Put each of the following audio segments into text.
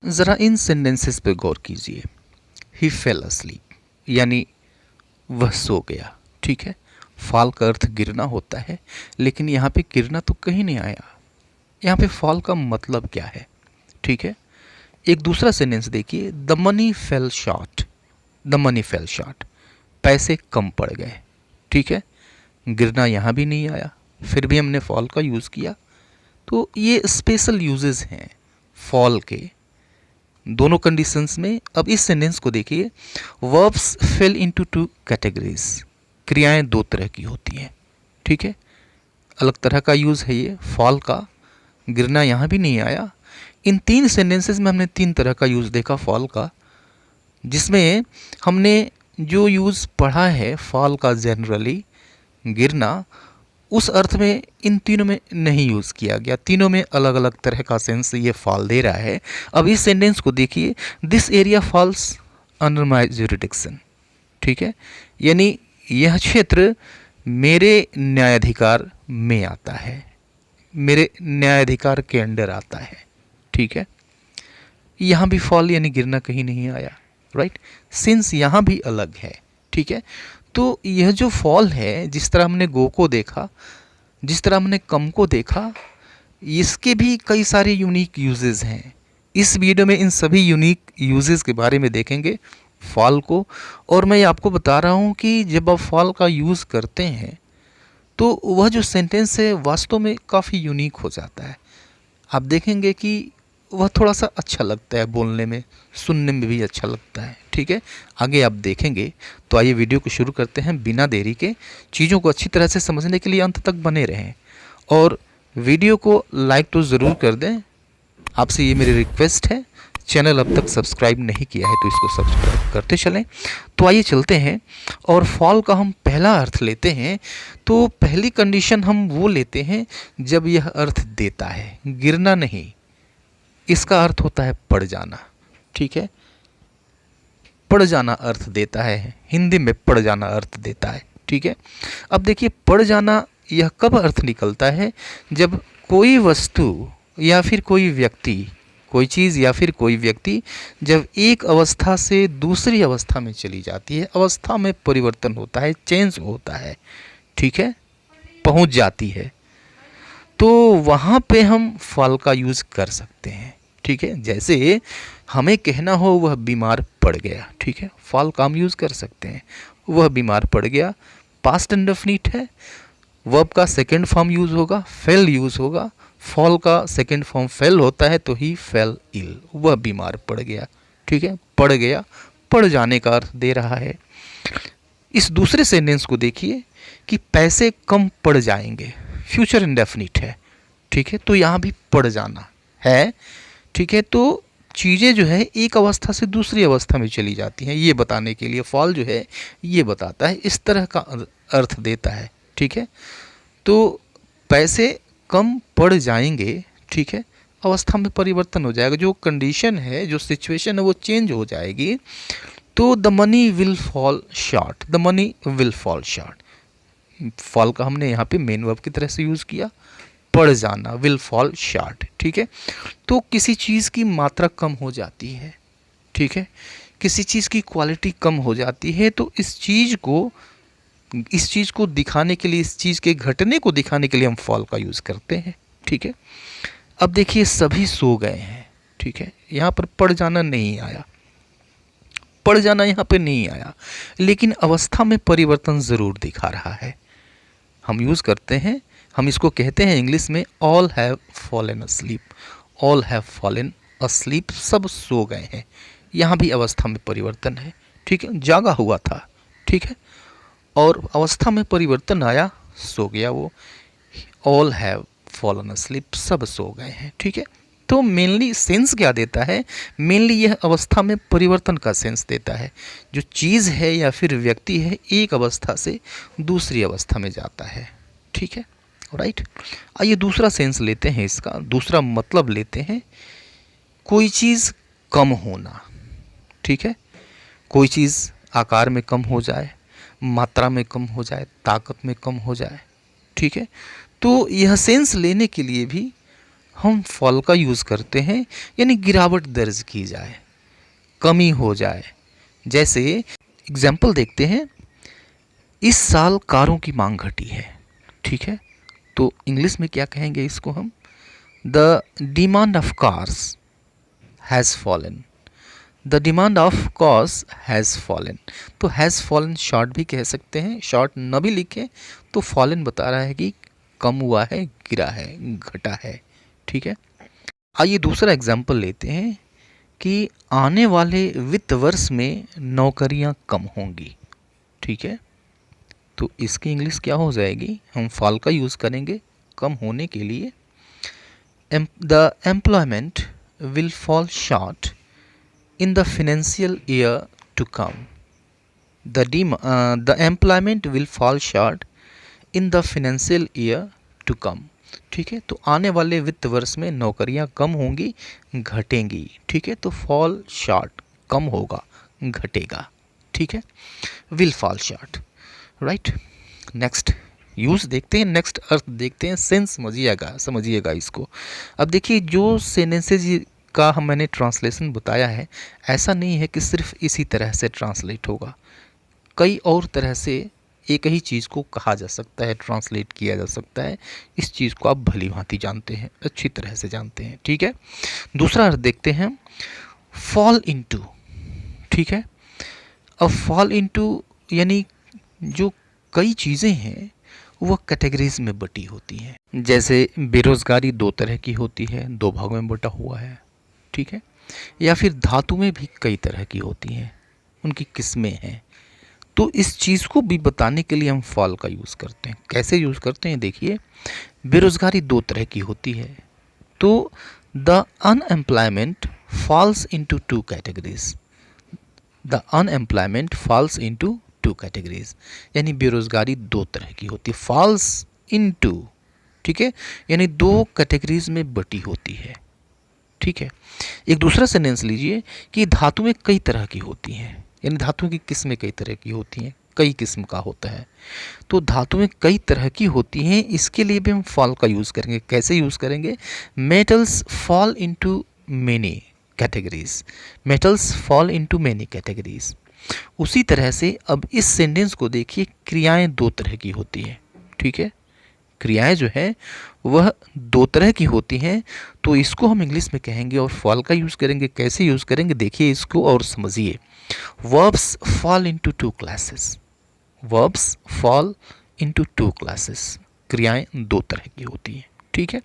ज़रा इन सेंटेंसेस पे गौर कीजिए। ही फेल asleep यानी वह सो गया। ठीक है, फॉल का अर्थ गिरना होता है, लेकिन यहाँ पे गिरना तो कहीं नहीं आया। यहाँ पे फॉल का मतलब क्या है? ठीक है, एक दूसरा सेंटेंस देखिए, the money fail short. The money fail short, पैसे कम पड़ गए। ठीक है, गिरना यहाँ भी नहीं आया, फिर भी हमने फॉल का यूज़ किया। तो ये स्पेशल यूजेस हैं फॉल के दोनों कंडीशंस में। अब इस सेंटेंस को देखिए, verbs fail into two categories. क्रियाएं दो तरह की होती हैं। ठीक है, अलग तरह का यूज़ है ये फॉल का, गिरना यहाँ भी नहीं आया। इन तीन सेंटेंसेस में हमने तीन तरह का यूज़ देखा फॉल का, जिसमें हमने जो यूज़ पढ़ा है फॉल का जनरली गिरना, उस अर्थ में इन तीनों में नहीं यूज़ किया गया। तीनों में अलग अलग तरह का सेंस ये फॉल दे रहा है। अब इस सेंटेंस को देखिए, this area falls under my jurisdiction. ठीक है, यानी यह क्षेत्र मेरे न्यायाधिकार में आता है, मेरे न्यायाधिकार के अंडर आता है। ठीक है, यहाँ भी फॉल यानी गिरना कहीं नहीं आया। राइट, सिंस यहाँ भी अलग है। ठीक है, तो यह जो फॉल है, जिस तरह हमने गो को देखा, जिस तरह हमने कम को देखा, इसके भी कई सारे यूनिक यूजेस हैं। इस वीडियो में इन सभी यूनिक यूजेस के बारे में देखेंगे फॉल को। और मैं आपको बता रहा हूँ कि जब आप फॉल का यूज़ करते हैं तो वह जो सेंटेंस है वास्तव में काफ़ी यूनिक हो जाता है। आप देखेंगे कि वह थोड़ा सा अच्छा लगता है बोलने में, सुनने में भी अच्छा लगता है। ठीक है, आगे आप देखेंगे। तो आइए वीडियो को शुरू करते हैं बिना देरी के। चीज़ों को अच्छी तरह से समझने के लिए अंत तक बने रहें और वीडियो को लाइक तो ज़रूर कर दें। आपसे ये मेरी रिक्वेस्ट है। चैनल अब तक सब्सक्राइब नहीं किया है तो इसको सब्सक्राइब करते चलें। तो आइए चलते हैं और फॉल का हम पहला अर्थ लेते हैं। तो पहली कंडीशन हम वो लेते हैं जब यह अर्थ देता है, गिरना नहीं। इसका अर्थ होता है पड़ जाना। ठीक है, पड़ जाना अर्थ देता है, हिंदी में पड़ जाना अर्थ देता है। ठीक है, अब देखिए पड़ जाना यह कब अर्थ निकलता है? जब कोई वस्तु या फिर कोई व्यक्ति, कोई चीज़ या फिर कोई व्यक्ति जब एक अवस्था से दूसरी अवस्था में चली जाती है, अवस्था में परिवर्तन होता है, चेंज होता है। ठीक है, पहुंच जाती है, तो वहाँ पे हम फॉल का यूज़ कर सकते हैं। ठीक है, जैसे हमें कहना हो वह बीमार पड़ गया। ठीक है, फॉल का हम यूज़ कर सकते हैं, वह बीमार पड़ गया। पास्ट इंडेफिनिट है, वर्ब का सेकंड फॉर्म यूज़ होगा, फेल यूज़ होगा। फॉल का सेकंड फॉर्म फेल होता है, तो ही फेल इल, वह बीमार पड़ गया। ठीक है, पड़ गया, पड़ जाने का अर्थ दे रहा है। इस दूसरे सेंटेंस को देखिए कि पैसे कम पड़ जाएंगे, फ्यूचर इंडेफिनिट है। ठीक है, तो यहाँ भी पड़ जाना है। ठीक है, तो चीज़ें जो है एक अवस्था से दूसरी अवस्था में चली जाती हैं, ये बताने के लिए फॉल जो है ये बताता है, इस तरह का अर्थ देता है। ठीक है, तो पैसे कम पड़ जाएंगे। ठीक है, अवस्था में परिवर्तन हो जाएगा, जो कंडीशन है, जो सिचुएशन है वो चेंज हो जाएगी। तो the money will fall short, the money will fall short. Fall का हमने यहाँ पे मेन वर्ब की तरह से यूज़ किया, पड़ जाना, विल फॉल शॉर्ट। ठीक है, तो किसी चीज़ की मात्रा कम हो जाती है। ठीक है, किसी चीज़ की क्वालिटी कम हो जाती है, तो इस चीज़ को दिखाने के लिए, इस चीज़ के घटने को दिखाने के लिए हम फॉल का यूज़ करते हैं। ठीक है, अब देखिए सभी सो गए हैं। ठीक है, यहाँ पर पड़ जाना नहीं आया, पड़ जाना यहाँ पे नहीं आया, लेकिन अवस्था में परिवर्तन ज़रूर दिखा रहा है। हम यूज़ करते हैं, हम इसको कहते हैं इंग्लिश में all have fallen asleep, all have fallen asleep, सब सो गए हैं। यहाँ भी अवस्था में परिवर्तन है। ठीक है, जागा हुआ था। ठीक है, और अवस्था में परिवर्तन आया, सो गया वो। ऑल हैव फॉलन अस्लीप, सब सो गए हैं। ठीक है, तो मेनली सेंस क्या देता है? मेनली यह अवस्था में परिवर्तन का सेंस देता है। जो चीज़ है या फिर व्यक्ति है एक अवस्था से दूसरी अवस्था में जाता है। ठीक है, राइट। आइए दूसरा सेंस लेते हैं, इसका दूसरा मतलब लेते हैं, कोई चीज़ कम होना। ठीक है, कोई चीज़ आकार में कम हो जाए, मात्रा में कम हो जाए, ताकत में कम हो जाए। ठीक है, तो यह सेंस लेने के लिए भी हम फॉल का यूज़ करते हैं, यानी गिरावट दर्ज की जाए, कमी हो जाए। जैसे एग्जाम्पल देखते हैं, इस साल कारों की मांग घटी है, ठीक है, तो इंग्लिश में क्या कहेंगे इसको हम? The demand of cars has fallen. The demand of cars has fallen. तो हैज़ फॉलन शॉर्ट भी कह सकते हैं, शॉर्ट न भी लिखें तो फॉलन बता रहा है कि कम हुआ है, गिरा है, घटा है, ठीक है। आइए दूसरा एग्जाम्पल लेते हैं कि आने वाले वित्त वर्ष में नौकरियां कम होंगी, ठीक है। तो इसकी इंग्लिश क्या हो जाएगी? हम फॉल का यूज़ करेंगे कम होने के लिए। The employment will fall short in the financial year to come. The employment will fall short in the financial year to come. ठीक है, तो आने वाले वित्त वर्ष में नौकरियां कम होंगी, घटेंगी, ठीक है। तो फॉल शॉर्ट कम होगा, घटेगा, ठीक है, will fall short, right. Next use देखते हैं, नेक्स्ट अर्थ देखते हैं, सेंस समझिएगा इसको। अब देखिए, जो सेंटेंसेज का मैंने ट्रांसलेशन बताया है, ऐसा नहीं है कि सिर्फ इसी तरह से ट्रांसलेट होगा, कई और तरह से एक ही चीज़ को कहा जा सकता है, ट्रांसलेट किया जा सकता है। इस चीज़ को आप भली भांति जानते हैं, अच्छी तरह से जानते हैं, ठीक है। दूसरा अर्थ देखते हैं, फॉल इनटू, ठीक है। अब फॉल इनटू यानी जो कई चीज़ें हैं वह कैटेगरीज में बटी होती हैं। जैसे बेरोज़गारी दो तरह की होती है, दो भागों में बटा हुआ है, ठीक है। या फिर धातु में भी कई तरह की होती हैं, उनकी किस्में हैं। तो इस चीज़ को भी बताने के लिए हम फॉल का यूज़ करते हैं। कैसे यूज़ करते हैं? देखिए, बेरोज़गारी दो तरह की होती है, तो the unemployment falls into two categories. The unemployment falls into two categories, यानी बेरोज़गारी दो तरह की होती है, फॉल्स इनटू, ठीक है, यानी दो कैटेगरीज में बटी होती है, ठीक है। एक दूसरा सेंटेंस लीजिए कि धातुएं कई तरह की होती हैं, यानी धातुओं की किस्में कई तरह की होती हैं, कई किस्म का होता है। तो धातुएं कई तरह की होती हैं, इसके लिए भी हम फॉल का यूज़ करेंगे। कैसे यूज़ करेंगे? Metals fall into many categories. Metals fall into many categories. उसी तरह से अब इस सेंटेंस को देखिए, क्रियाएं दो तरह की होती हैं, ठीक है। क्रियाएं जो है वह दो तरह की होती हैं, तो इसको हम इंग्लिश में कहेंगे और फॉल का यूज़ करेंगे। कैसे यूज़ करेंगे देखिए इसको और समझिए। Verbs fall into two classes. Verbs fall into two classes. क्रियाएं दो तरह की होती हैं, ठीक है।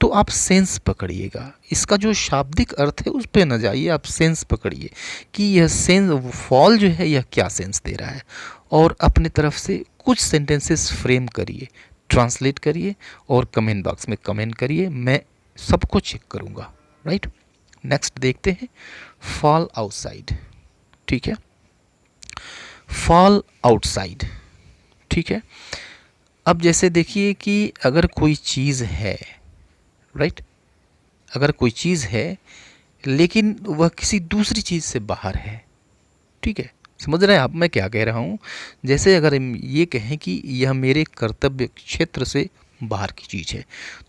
तो आप सेंस पकड़िएगा, इसका जो शाब्दिक अर्थ है उस पर न जाइए, आप सेंस पकड़िए कि यह सेंस, फॉल जो है यह क्या सेंस दे रहा है, और अपने तरफ से कुछ सेंटेंसेस फ्रेम करिए, ट्रांसलेट करिए और कमेंट बॉक्स में कमेंट करिए, मैं सबको चेक करूँगा, राइट। नेक्स्ट देखते हैं, फॉल आउटसाइड, ठीक है। फॉल आउटसाइड, ठीक है। अब जैसे देखिए कि अगर कोई चीज़ है, राइट, अगर कोई चीज़ है लेकिन वह किसी दूसरी चीज़ से बाहर है, ठीक है, समझ रहे हैं आप मैं क्या कह रहा हूँ? जैसे अगर हम ये कहें कि यह मेरे कर्तव्य क्षेत्र से बाहर की चीज़ है,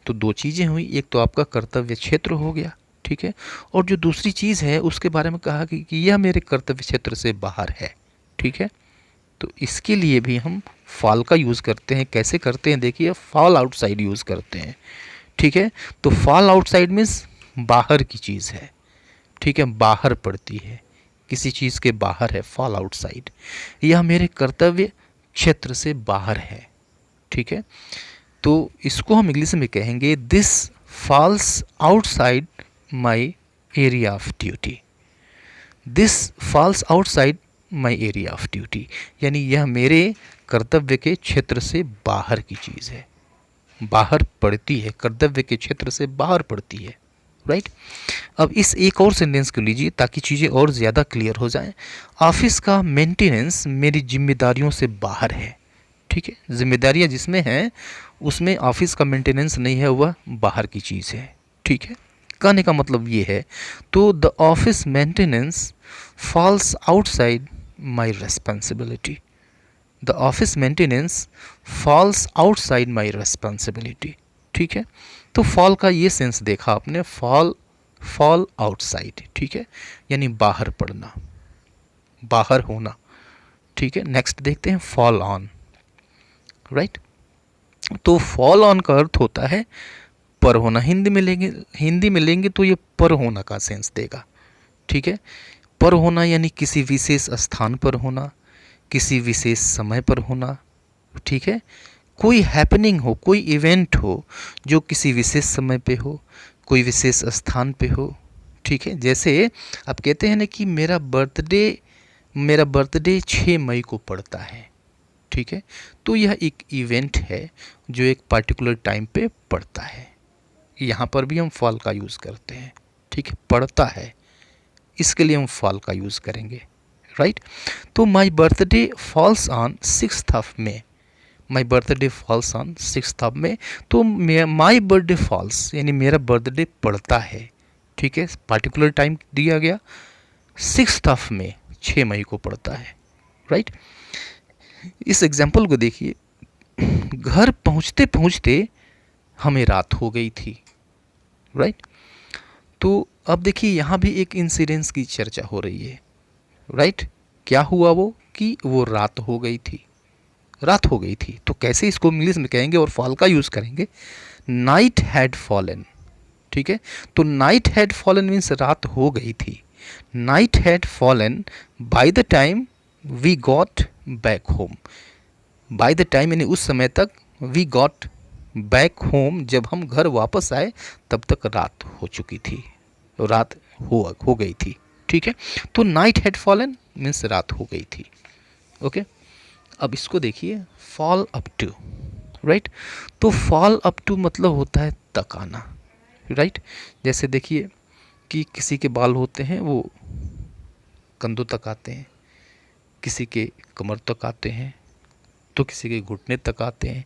तो दो चीज़ें हुई, एक तो आपका कर्तव्य क्षेत्र हो गया, ठीक है, और जो दूसरी चीज़ है उसके बारे में कहा कि यह मेरे कर्तव्य क्षेत्र से बाहर है, ठीक है। तो इसके लिए भी हम फॉल का यूज़ करते हैं। कैसे करते हैं देखिए, फॉल आउटसाइड यूज़ करते हैं, ठीक है। तो फॉल आउटसाइड मीन्स बाहर की चीज़ है, ठीक है, बाहर पड़ती है, किसी चीज़ के बाहर है, फॉल आउटसाइड। यह मेरे कर्तव्य क्षेत्र से बाहर है, ठीक है। तो इसको हम इंग्लिश में कहेंगे, this falls outside my area of duty. This falls outside my area of duty, यानी यह मेरे कर्तव्य के क्षेत्र से बाहर की चीज़ है, बाहर पड़ती है, कर्तव्य के क्षेत्र से बाहर पड़ती है, राइट। अब इस एक और सेंटेंस को लीजिए ताकि चीज़ें और ज़्यादा क्लियर हो जाएं। ऑफिस का मेंटेनेंस मेरी जिम्मेदारियों से बाहर है, ठीक है। जिम्मेदारियां जिसमें हैं उसमें ऑफिस का मेंटेनेंस नहीं है, वह बाहर की चीज़ है, ठीक है। कहने का मतलब ये है, तो the office maintenance falls outside my responsibility. The office maintenance falls outside my responsibility, ठीक है। तो फॉल का ये सेंस देखा आपने, फॉल आउटसाइड, ठीक है, यानी बाहर पड़ना, बाहर होना, ठीक है। नेक्स्ट देखते हैं फॉल ऑन, राइट। तो फॉल ऑन का अर्थ होता है पर होना। हिंदी में लेंगे तो ये पर होना का सेंस देगा, ठीक है। पर होना यानी किसी विशेष स्थान पर होना, किसी विशेष समय पर होना, ठीक है। कोई हैपनिंग हो, कोई इवेंट हो जो किसी विशेष समय पे हो, कोई विशेष स्थान पे हो, ठीक है। जैसे आप कहते हैं ना कि मेरा बर्थडे 6 मई को पड़ता है, ठीक है। तो यह एक इवेंट है जो एक पर्टिकुलर टाइम पे पड़ता है। यहाँ पर भी हम फॉल का यूज़ करते हैं, ठीक है, पड़ता है, इसके लिए हम फॉल का यूज़ करेंगे, राइट। तो my birthday falls on 6th of May, my birthday falls on 6th of May. तो माई बर्थडे फॉल्स यानी मेरा बर्थडे पड़ता है, ठीक है, पर्टिकुलर टाइम दिया गया 6th ऑफ मे, 6 मई को पड़ता है, राइट। इस एग्जाम्पल को देखिए, घर पहुंचते पहुंचते हमें रात हो गई थी, राइट। तो अब देखिए यहाँ भी एक इंसिडेंस की चर्चा हो रही है, राइट। क्या हुआ वो कि वो रात हो गई थी, रात हो गई थी। तो कैसे इसको इंग्लिश में कहेंगे और फॉल का यूज़ करेंगे, नाइट हैड फॉलन, ठीक है। तो नाइट हैड फॉलन मीन्स रात हो गई थी। Night had fallen by the time we got back home, by the time यानी उस समय तक, वी गॉट बैक होम जब हम घर वापस आए तब तक रात हो चुकी थी, रात हो गई थी, ठीक है। तो नाइट हैड फॉलन मीन्स रात हो गई थी, ओके। अब इसको देखिए, फॉल अप टू, राइट। तो फॉल अप टू मतलब होता है तक आना, राइट। जैसे देखिए कि किसी के बाल होते हैं वो कंधों तक आते हैं, किसी के कमर तक आते हैं, तो किसी के घुटने तक आते हैं।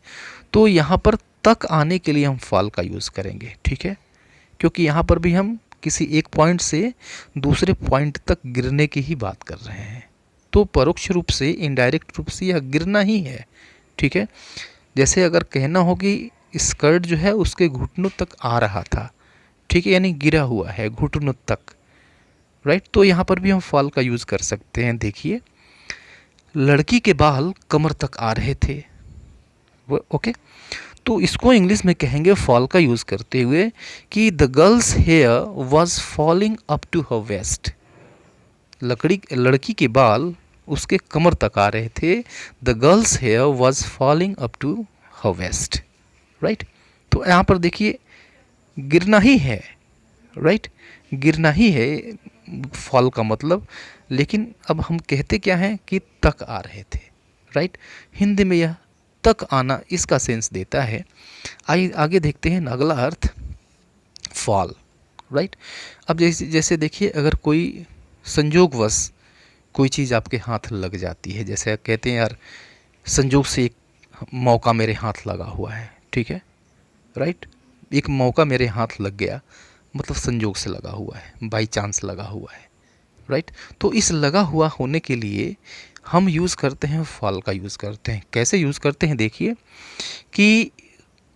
तो यहाँ पर तक आने के लिए हम फॉल का यूज़ करेंगे, ठीक है, क्योंकि यहाँ पर भी हम किसी एक पॉइंट से दूसरे पॉइंट तक गिरने की ही बात कर रहे हैं। तो परोक्ष रूप से, इनडायरेक्ट रूप से यह गिरना ही है, ठीक है। जैसे अगर कहना हो कि स्कर्ट जो है उसके घुटनों तक आ रहा था, ठीक है, यानी गिरा हुआ है घुटनों तक, राइट। तो यहाँ पर भी हम फॉल का यूज़ कर सकते हैं। देखिए, लड़की के बाल कमर तक आ रहे थे, ओके। तो इसको इंग्लिश में कहेंगे फॉल का यूज़ करते हुए कि the girl's hair was falling up to her waist, लड़की के बाल उसके कमर तक आ रहे थे। The girl's hair was falling up to her waist, right. तो यहाँ पर देखिए गिरना ही है, राइट, गिरना ही है फॉल का मतलब। लेकिन अब हम कहते क्या हैं कि तक आ रहे थे, राइट। हिंदी में यह तक आना इसका सेंस देता है। आइए आगे देखते हैं अगला अर्थ, फॉल, राइट। अब जैसे देखिए, अगर कोई संयोगवश कोई चीज़ आपके हाथ लग जाती है, जैसे कहते हैं यार संयोग से एक मौका मेरे हाथ लगा हुआ है, ठीक है, राइट। एक मौका मेरे हाथ लग गया, मतलब संयोग से लगा हुआ है, बाई चांस लगा हुआ है, राइट। तो इस लगा हुआ होने के लिए हम यूज़ करते हैं फॉल का यूज़ करते हैं। कैसे यूज़ करते हैं, देखिए कि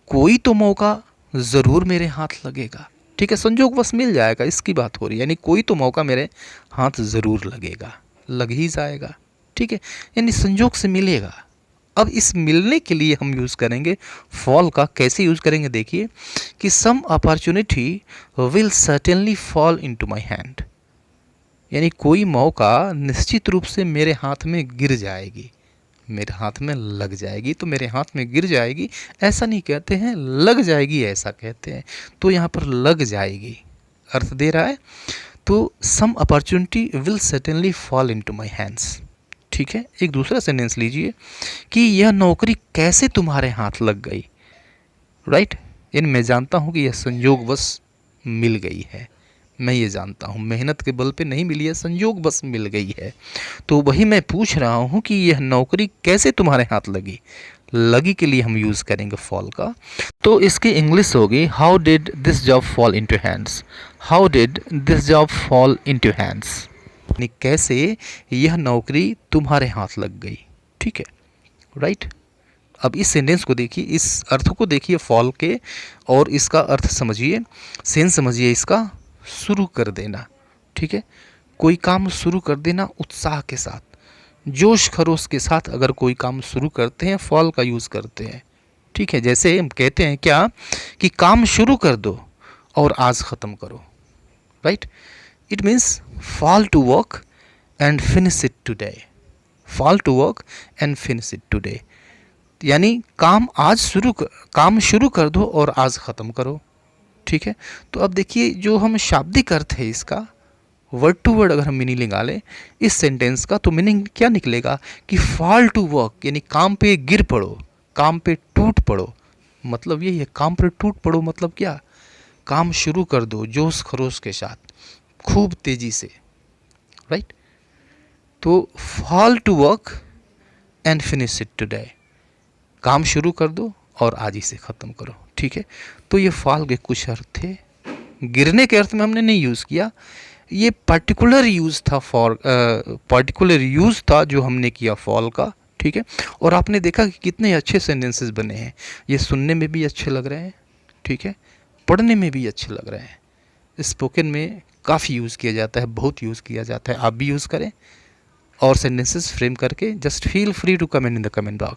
कोई तो मौका ज़रूर मेरे हाथ लगेगा, ठीक है, संयोगवश मिल जाएगा, इसकी बात हो रही है, यानी कोई तो मौका मेरे हाथ ज़रूर लगेगा, लग ही जाएगा, ठीक है, यानी संयोग से मिलेगा। अब इस मिलने के लिए हम यूज़ करेंगे फॉल का। कैसे यूज़ करेंगे, देखिए कि some opportunity will certainly fall into my hand, यानी कोई मौका निश्चित रूप से मेरे हाथ में गिर जाएगी, मेरे हाथ में लग जाएगी। तो मेरे हाथ में गिर जाएगी ऐसा नहीं कहते हैं, लग जाएगी ऐसा कहते हैं। तो यहाँ पर लग जाएगी अर्थ दे रहा है। तो some opportunity will certainly fall into my hands, ठीक है। एक दूसरा सेंटेंस लीजिए कि यह नौकरी कैसे तुम्हारे हाथ लग गई, राइट। यानी मैं जानता हूँ कि यह संयोगवश मिल गई है, मैं ये जानता हूँ, मेहनत के बल पे नहीं मिली है, संयोगवश मिल गई है। तो वही मैं पूछ रहा हूँ कि यह नौकरी कैसे तुम्हारे हाथ लगी। लगी के लिए हम यूज़ करेंगे फॉल का। तो इसकी इंग्लिश होगी how did this job fall into hands, how did this job fall into hands, यानी कैसे यह नौकरी तुम्हारे हाथ लग गई, ठीक है, राइट। अब इस सेंटेंस को देखिए, इस अर्थ को देखिए फॉल के, और इसका अर्थ समझिए, सेंस समझिए इसका, शुरू कर देना। ठीक है, कोई काम शुरू कर देना उत्साह के साथ, जोश खरोश के साथ अगर कोई काम शुरू करते हैं, फॉल का यूज़ करते हैं। ठीक है, जैसे हम कहते हैं क्या कि काम शुरू कर दो और आज ख़त्म करो, right. It means fall to work and finish it today, fall to work and finish it today, यानी काम शुरू कर दो और आज ख़त्म करो। ठीक है, तो अब देखिए जो हम शाब्दिक अर्थ है इसका, वर्ड टू वर्ड अगर हम मीनिंग निकालें इस सेंटेंस का, तो मीनिंग क्या निकलेगा कि फॉल टू वर्क, यानी काम पे गिर पड़ो, काम पे टूट पड़ो। मतलब यही है, काम पे टूट पड़ो मतलब क्या, काम शुरू कर दो जोश खरोश के साथ, खूब तेजी से, राइट। तो fall to work and finish it today, काम शुरू कर दो और आज ही से ख़त्म करो। ठीक है, तो ये फॉल के कुछ अर्थ थे। गिरने के अर्थ में हमने नहीं यूज़ किया, ये पर्टिकुलर यूज़ था जो हमने किया फॉल का। ठीक है, और आपने देखा कि कितने अच्छे सेंटेंसेस बने हैं, ये सुनने में भी अच्छे लग रहे हैं। ठीक है, पढ़ने में भी अच्छे लग रहे हैं। स्पोकन में काफ़ी यूज़ किया जाता है, बहुत यूज़ किया जाता है, आप भी यूज़ करें और सेंटेंसेस फ्रेम करके just feel free to comment in the comment box.